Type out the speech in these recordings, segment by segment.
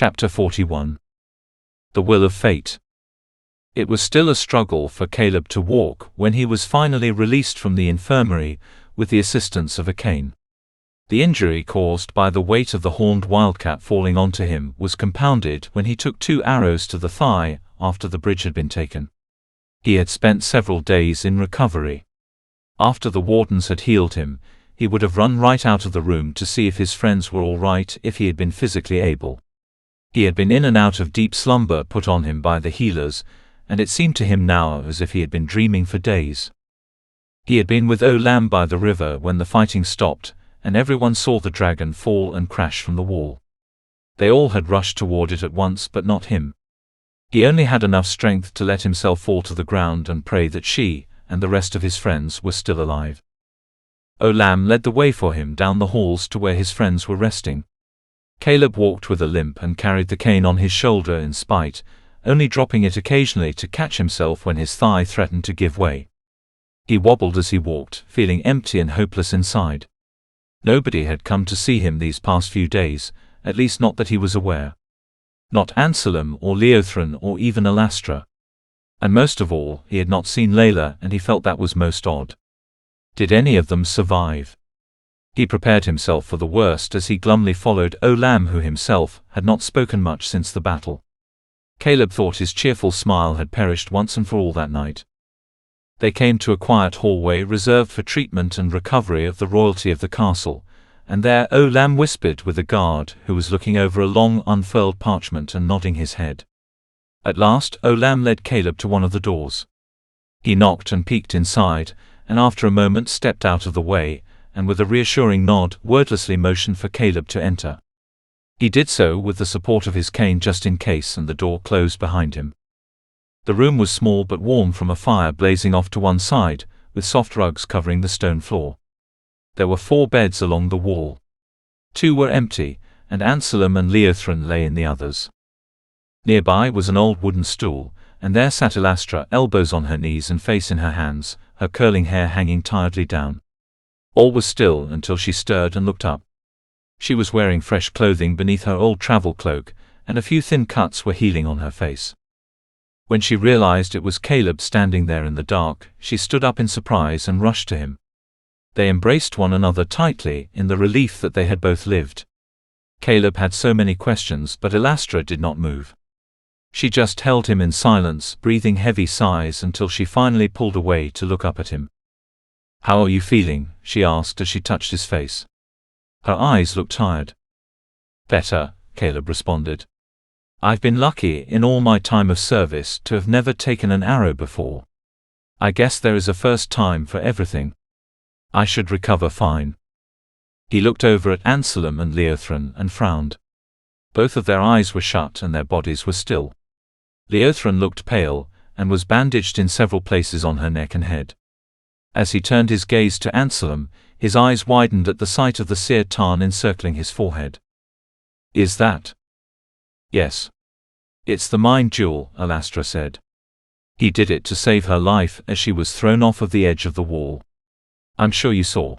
Chapter 41. The Will of Fate. It was still a struggle for Caleb to walk when he was finally released from the infirmary with the assistance of a cane. The injury caused by the weight of the horned wildcat falling onto him was compounded when he took 2 arrows to the thigh after the bridge had been taken. He had spent several days in recovery. After the wardens had healed him, he would have run right out of the room to see if his friends were all right if he had been physically able. He had been in and out of deep slumber put on him by the healers, and it seemed to him now as if he had been dreaming for days. He had been with Olam by the river when the fighting stopped, and everyone saw the dragon fall and crash from the wall. They all had rushed toward it at once, but not him. He only had enough strength to let himself fall to the ground and pray that she, and the rest of his friends, were still alive. Olam led the way for him down the halls to where his friends were resting. Caleb walked with a limp and carried the cane on his shoulder in spite, only dropping it occasionally to catch himself when his thigh threatened to give way. He wobbled as he walked, feeling empty and hopeless inside. Nobody had come to see him these past few days, at least not that he was aware. Not Anselm or Leothran or even Elastra. And most of all, he had not seen Layla, and he felt that was most odd. Did any of them survive? He prepared himself for the worst as he glumly followed Olam, who himself had not spoken much since the battle. Caleb thought his cheerful smile had perished once and for all that night. They came to a quiet hallway reserved for treatment and recovery of the royalty of the castle, and there Olam whispered with a guard who was looking over a long unfurled parchment and nodding his head. At last Olam led Caleb to one of the doors. He knocked and peeked inside, and after a moment stepped out of the way, and with a reassuring nod, wordlessly motioned for Caleb to enter. He did so with the support of his cane just in case, and the door closed behind him. The room was small but warm from a fire blazing off to one side, with soft rugs covering the stone floor. There were 4 beds along the wall. 2 were empty, and Anselm and Leothran lay in the others. Nearby was an old wooden stool, and there sat Elastra, elbows on her knees and face in her hands, her curling hair hanging tiredly down. All was still until she stirred and looked up. She was wearing fresh clothing beneath her old travel cloak, and a few thin cuts were healing on her face. When she realized it was Caleb standing there in the dark, she stood up in surprise and rushed to him. They embraced one another tightly in the relief that they had both lived. Caleb had so many questions, but Elastra did not move. She just held him in silence, breathing heavy sighs until she finally pulled away to look up at him. "How are you feeling?" she asked as she touched his face. Her eyes looked tired. "Better," Caleb responded. "I've been lucky in all my time of service to have never taken an arrow before. I guess there is a first time for everything. I should recover fine." He looked over at Anselm and Leothran and frowned. Both of their eyes were shut and their bodies were still. Leothran looked pale, and was bandaged in several places on her neck and head. As he turned his gaze to Anselm, his eyes widened at the sight of the sear tarn encircling his forehead. "Is that?" "Yes. It's the mind jewel," Elastra said. "He did it to save her life as she was thrown off of the edge of the wall. I'm sure you saw."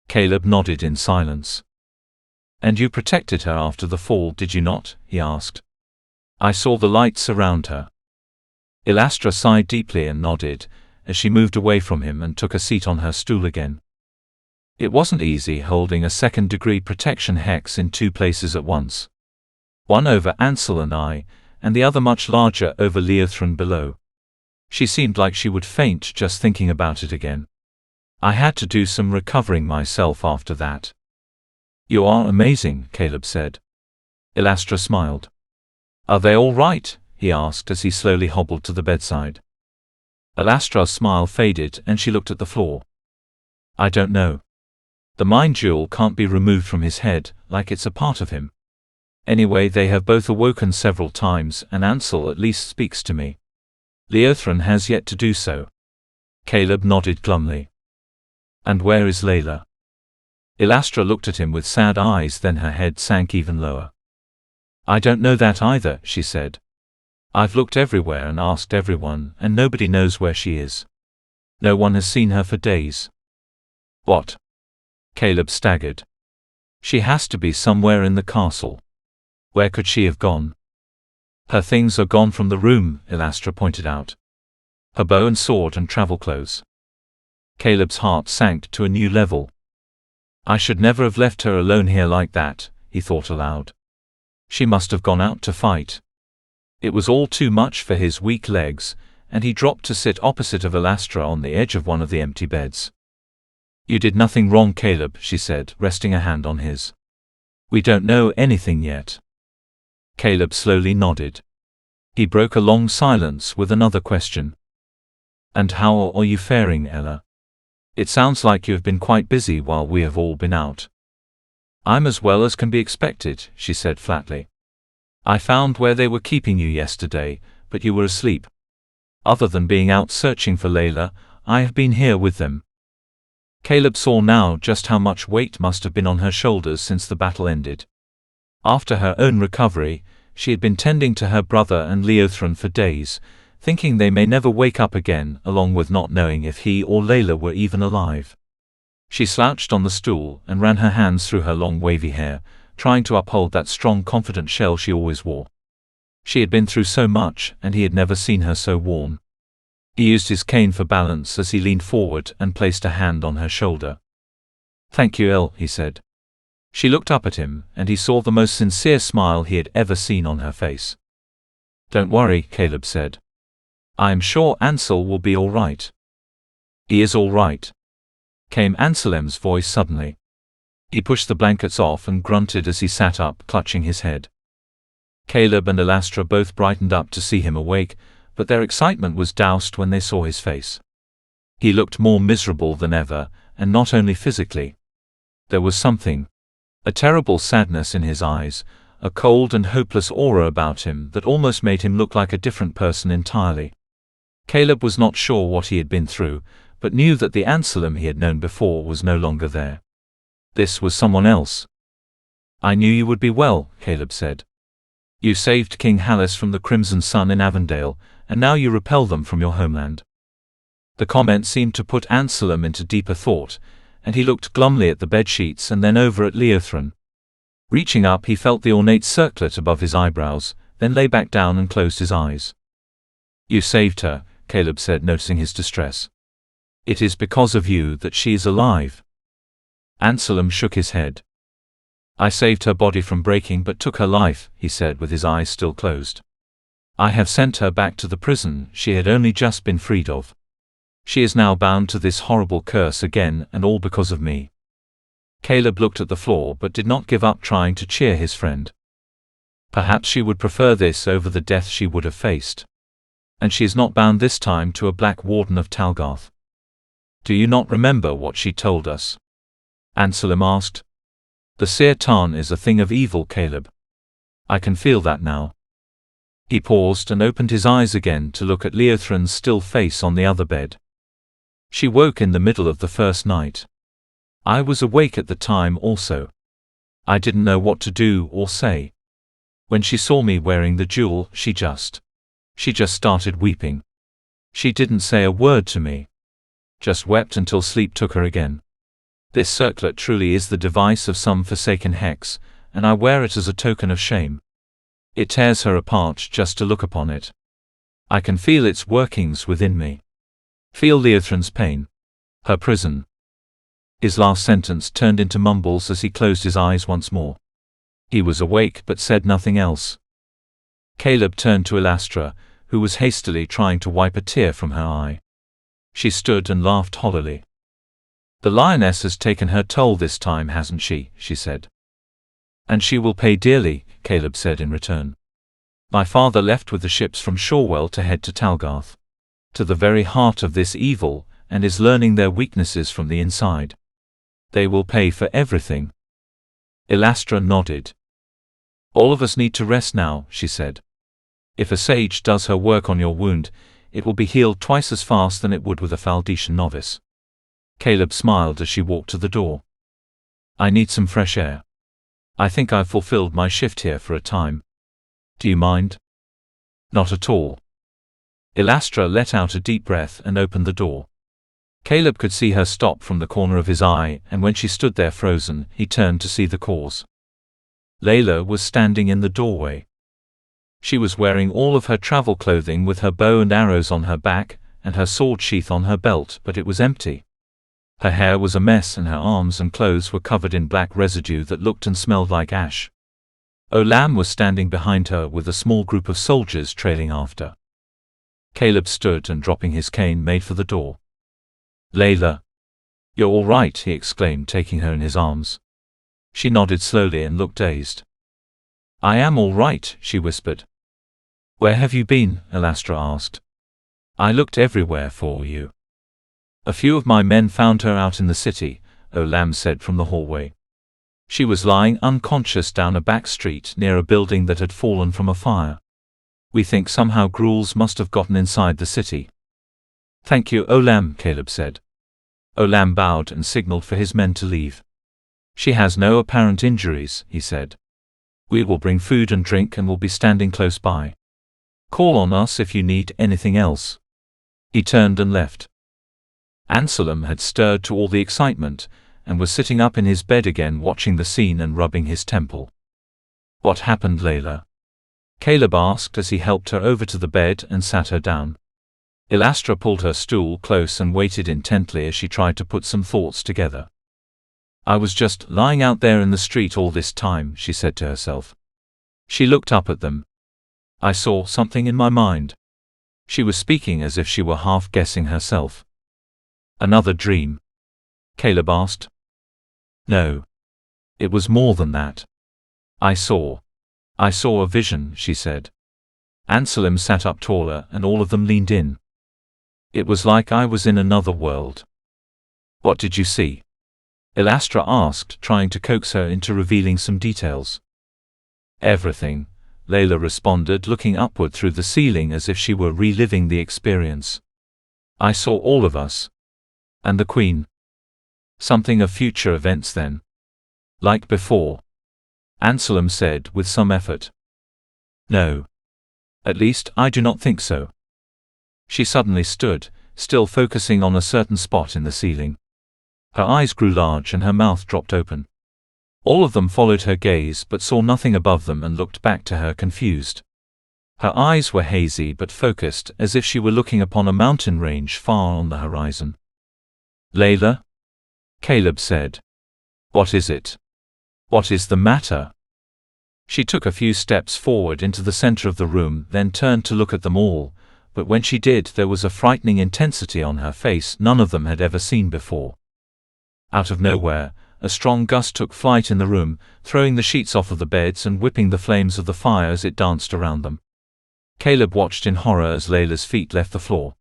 Caleb nodded in silence. "And you protected her after the fall, did you not?" he asked. "I saw the lights around her." Elastra sighed deeply and nodded, as she moved away from him and took a seat on her stool again. It wasn't easy holding a second-degree protection hex in 2 places at once. One over Ansel and I, and the other much larger over Leothran below. She seemed like she would faint just thinking about it again. I had to do some recovering myself after that. "You are amazing," Caleb said. Elastra smiled. "Are they all right?" he asked as he slowly hobbled to the bedside. Elastra's smile faded and she looked at the floor. "I don't know. The mind jewel can't be removed from his head, like it's a part of him. Anyway, they have both awoken several times, and Ansel at least speaks to me. Leothran has yet to do so." Caleb nodded glumly. "And where is Layla?" Elastra looked at him with sad eyes, then her head sank even lower. "I don't know that either," she said. "I've looked everywhere and asked everyone, and nobody knows where she is. No one has seen her for days." "What?" Caleb staggered. "She has to be somewhere in the castle." Where could she have gone? Her things are gone from the room, Elastra pointed out. Her bow and sword and travel clothes. Caleb's heart sank to a new level. I should never have left her alone here like that, he thought aloud. She must have gone out to fight. It was all too much for his weak legs, and he dropped to sit opposite of Elastra on the edge of one of the empty beds. You did nothing wrong, Caleb, she said, resting a hand on his. We don't know anything yet. Caleb slowly nodded. He broke a long silence with another question. And how are you faring, Ella? It sounds like you have been quite busy while we have all been out. I'm as well as can be expected, she said flatly. I found where they were keeping you yesterday, but you were asleep. Other than being out searching for Layla, I have been here with them. Caleb saw now just how much weight must have been on her shoulders since the battle ended. After her own recovery, she had been tending to her brother and Leothran for days, thinking they may never wake up again, along with not knowing if he or Layla were even alive. She slouched on the stool and ran her hands through her long wavy hair, trying to uphold that strong, confident shell she always wore. She had been through so much, and he had never seen her so worn. He used his cane for balance as he leaned forward and placed a hand on her shoulder. Thank you, Elle, he said. She looked up at him, and he saw the most sincere smile he had ever seen on her face. Don't worry, Caleb said. I am sure Ansel will be all right. He is all right, came Anselm's voice suddenly. He pushed the blankets off and grunted as he sat up, clutching his head. Caleb and Elastra both brightened up to see him awake, but their excitement was doused when they saw his face. He looked more miserable than ever, and not only physically. There was something, a terrible sadness in his eyes, a cold and hopeless aura about him that almost made him look like a different person entirely. Caleb was not sure what he had been through, but knew that the Anselm he had known before was no longer there. This was someone else. I knew you would be well, Caleb said. You saved King Hallis from the Crimson Sun in Avondale, and now you repel them from your homeland. The comment seemed to put Anselm into deeper thought, and he looked glumly at the bedsheets and then over at Leothran. Reaching up, he felt the ornate circlet above his eyebrows, then lay back down and closed his eyes. You saved her, Caleb said, noticing his distress. It is because of you that she is alive. Anselm shook his head. I saved her body from breaking but took her life, he said with his eyes still closed. I have sent her back to the prison she had only just been freed of. She is now bound to this horrible curse again, and all because of me. Caleb looked at the floor but did not give up trying to cheer his friend. Perhaps she would prefer this over the death she would have faced. And she is not bound this time to a Black Warden of Talgarth. Do you not remember what she told us? Anselm asked. The Seer Tarn is a thing of evil, Caleb. I can feel that now. He paused and opened his eyes again to look at Leothran's still face on the other bed. She woke in the middle of the first night. I was awake at the time also. I didn't know what to do or say. When she saw me wearing the jewel, she just started weeping. She didn't say a word to me. Just wept until sleep took her again. This circlet truly is the device of some forsaken hex, and I wear it as a token of shame. It tears her apart just to look upon it. I can feel its workings within me. Feel Leothran's pain. Her prison. His last sentence turned into mumbles as he closed his eyes once more. He was awake but said nothing else. Caleb turned to Elastra, who was hastily trying to wipe a tear from her eye. She stood and laughed hollowly. The lioness has taken her toll this time, hasn't she? She said. And she will pay dearly, Caleb said in return. My father left with the ships from Shorewell to head to Talgarth, to the very heart of this evil, and is learning their weaknesses from the inside. They will pay for everything. Elastra nodded. All of us need to rest now, she said. If a sage does her work on your wound, it will be healed twice as fast than it would with a Faldician novice. Caleb smiled as she walked to the door. I need some fresh air. I think I've fulfilled my shift here for a time. Do you mind? Not at all. Elastra let out a deep breath and opened the door. Caleb could see her stop from the corner of his eye, and when she stood there frozen, he turned to see the cause. Layla was standing in the doorway. She was wearing all of her travel clothing with her bow and arrows on her back, and her sword sheath on her belt, but it was empty. Her hair was a mess and her arms and clothes were covered in black residue that looked and smelled like ash. Olam was standing behind her with a small group of soldiers trailing after. Caleb stood and, dropping his cane, made for the door. "Layla, you're all right," he exclaimed, taking her in his arms. She nodded slowly and looked dazed. "I am all right," she whispered. "Where have you been?" Elastra asked. "I looked everywhere for you." "A few of my men found her out in the city," Olam said from the hallway. "She was lying unconscious down a back street near a building that had fallen from a fire. We think somehow ghouls must have gotten inside the city." "Thank you, Olam," Caleb said. Olam bowed and signaled for his men to leave. "She has no apparent injuries," he said. "We will bring food and drink and will be standing close by. Call on us if you need anything else." He turned and left. Anselm had stirred to all the excitement, and was sitting up in his bed again, watching the scene and rubbing his temple. "What happened, Layla?" Caleb asked as he helped her over to the bed and sat her down. Elastra pulled her stool close and waited intently as she tried to put some thoughts together. "I was just lying out there in the street all this time," she said to herself. She looked up at them. "I saw something in my mind." She was speaking as if she were half guessing herself. "Another dream?" Caleb asked. "No. It was more than that. I saw a vision," she said. Anselm sat up taller and all of them leaned in. "It was like I was in another world." "What did you see?" Elastra asked, trying to coax her into revealing some details. "Everything," Layla responded, looking upward through the ceiling as if she were reliving the experience. "I saw all of us. And the Queen. Something of future events then. Like before." Anselm said with some effort. "No. At least, I do not think so." She suddenly stood, still focusing on a certain spot in the ceiling. Her eyes grew large and her mouth dropped open. All of them followed her gaze but saw nothing above them and looked back to her confused. Her eyes were hazy but focused, as if she were looking upon a mountain range far on the horizon. "Layla?" Caleb said. "What is it? What is the matter?" She took a few steps forward into the center of the room, then turned to look at them all, but when she did there was a frightening intensity on her face none of them had ever seen before. Out of nowhere, a strong gust took flight in the room, throwing the sheets off of the beds and whipping the flames of the fire as it danced around them. Caleb watched in horror as Layla's feet left the floor.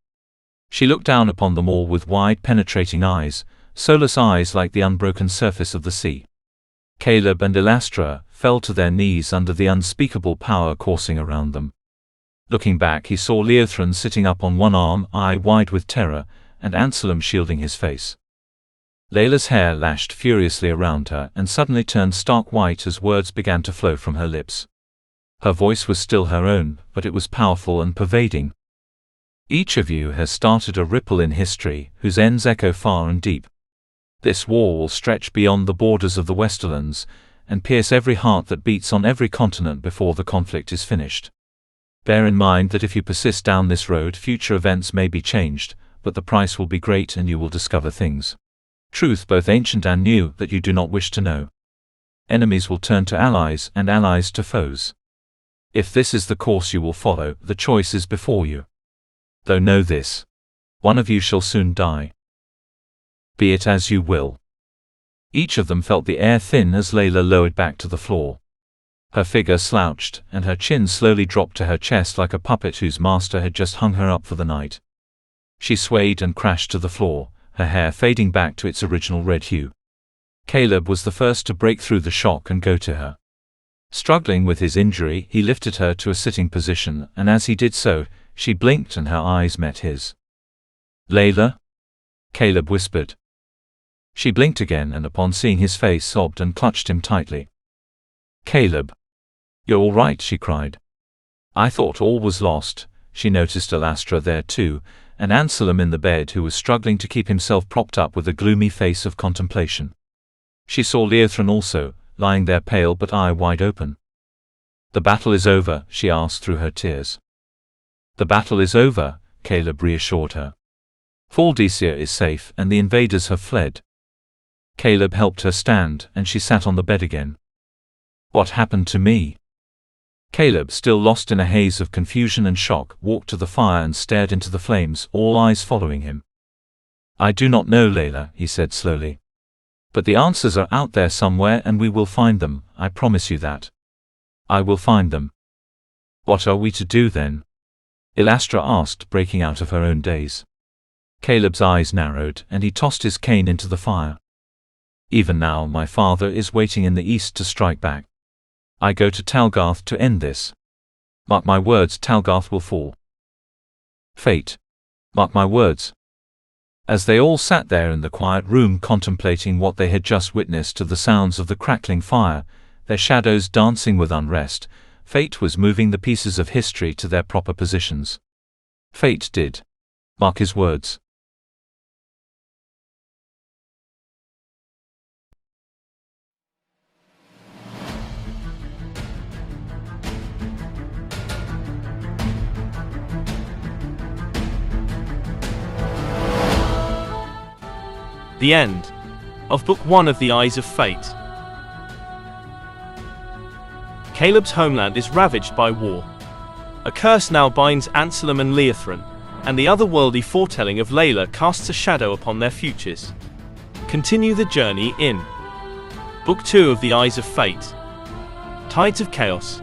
She looked down upon them all with wide, penetrating eyes, soulless eyes like the unbroken surface of the sea. Caleb and Elastra fell to their knees under the unspeakable power coursing around them. Looking back, he saw Leothran sitting up on one arm, eye wide with terror, and Anselm shielding his face. Layla's hair lashed furiously around her and suddenly turned stark white as words began to flow from her lips. Her voice was still her own, but it was powerful and pervading. "Each of you has started a ripple in history, whose ends echo far and deep. This war will stretch beyond the borders of the Westerlands, and pierce every heart that beats on every continent before the conflict is finished. Bear in mind that if you persist down this road, future events may be changed, but the price will be great and you will discover things. Truth both ancient and new that you do not wish to know. Enemies will turn to allies and allies to foes. If this is the course you will follow, the choice is before you. Though know this. One of you shall soon die. Be it as you will." Each of them felt the air thin as Layla lowered back to the floor. Her figure slouched, and her chin slowly dropped to her chest like a puppet whose master had just hung her up for the night. She swayed and crashed to the floor, her hair fading back to its original red hue. Caleb was the first to break through the shock and go to her. Struggling with his injury, he lifted her to a sitting position, and as he did so, she blinked and her eyes met his. "Layla?" Caleb whispered. She blinked again and upon seeing his face sobbed and clutched him tightly. "Caleb. You're all right," she cried. "I thought all was lost." She noticed Elastra there too, and Anselm in the bed who was struggling to keep himself propped up with a gloomy face of contemplation. She saw Leothran also, lying there pale but eye wide open. "The battle is over," she asked through her tears. "The battle is over," Caleb reassured her. "Faldesia is safe and the invaders have fled." Caleb helped her stand, and she sat on the bed again. "What happened to me?" Caleb, still lost in a haze of confusion and shock, walked to the fire and stared into the flames, all eyes following him. "I do not know, Layla," he said slowly. "But the answers are out there somewhere and we will find them, I promise you that. I will find them." "What are we to do then?" Elastra asked, breaking out of her own daze. Caleb's eyes narrowed, and he tossed his cane into the fire. "Even now my father is waiting in the east to strike back. I go to Talgarth to end this. Mark my words, Talgarth will fall. Fate. Mark my words." As they all sat there in the quiet room contemplating what they had just witnessed to the sounds of the crackling fire, their shadows dancing with unrest, fate was moving the pieces of history to their proper positions. Fate did. Mark his words. The end of Book 1 of The Eyes of Fate. Caleb's homeland is ravaged by war. A curse now binds Anselm and Leothran, and the otherworldly foretelling of Layla casts a shadow upon their futures. Continue the journey in Book 2 of The Eyes of Fate, Tides of Chaos.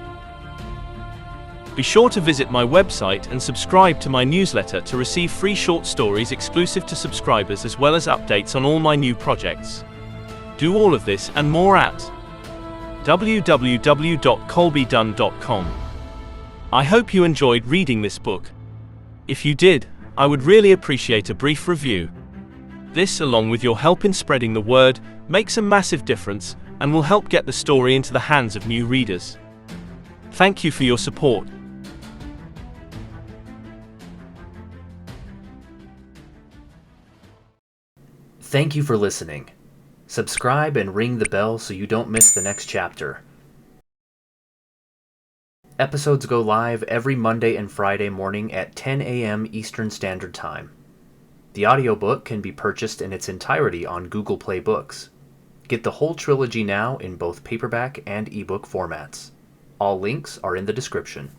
Be sure to visit my website and subscribe to my newsletter to receive free short stories exclusive to subscribers as well as updates on all my new projects. Do all of this and more at www.colbydunn.com. I hope you enjoyed reading this book. If you did, I would really appreciate a brief review. This, along with your help in spreading the word, makes a massive difference and will help get the story into the hands of new readers. Thank you for your support. Thank you for listening. Subscribe and ring the bell so you don't miss the next chapter. Episodes go live every Monday and Friday morning at 10 a.m. Eastern Standard Time. The audiobook can be purchased in its entirety on Google Play Books. Get the whole trilogy now in both paperback and ebook formats. All links are in the description.